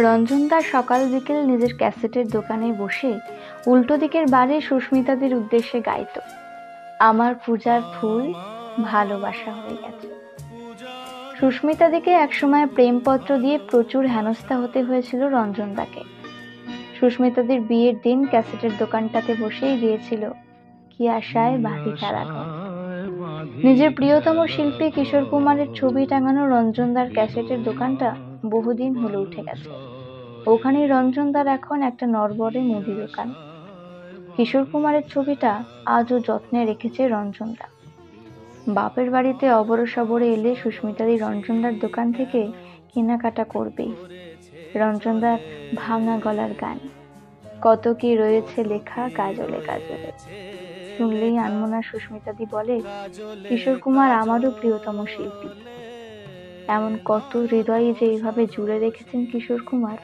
রঞ্জনদা সকাল বিকেল নিজের ক্যাসেটের দোকানে বসে উল্টো দিকের বাড়ির সুস্মিতাদের উদ্দেশ্যে গাইতো, আমার পূজার ফুল ভালোবাসা হয়ে গেছে। সুস্মিতাদিকে একসময় প্রেমপত্র দিয়ে প্রচুর হেনস্থা হতে হয়েছিল রঞ্জনদাকে। সুস্মিতাদের বিয়ের দিন ক্যাসেটের দোকানটাতে বসেই গিয়েছিল কি আশায় বাঁধি ফেলা ঘর। নিজের প্রিয়তম শিল্পী কিশোর কুমারের ছবি টাঙানো রঞ্জনদার ক্যাসেটের দোকানটা বহুদিন হলো উঠে গেছে। ওখানেই রঞ্জনদার এখন একটা নড়বড়ে মুদি দোকান। কিশোর কুমারের ছবিটা আজও যত্নে রেখেছে রঞ্জনদা। বাপের বাড়িতে অবড় সবরে এলে সুস্মিতাদি রঞ্জনদার দোকান থেকে কেনাকাটা করবেই। রঞ্জনদার ভাঙা গলার গান, কত কি রয়েছে লেখা কাজলে কাজলে, শুনলেই আনমনা সুস্মিতাদি বলে, কিশোর কুমার আমারও প্রিয়তম শিল্পী। এমন কত হৃদয়ে যে এইভাবে জুড়ে রেখেছেন কিশোর কুমার।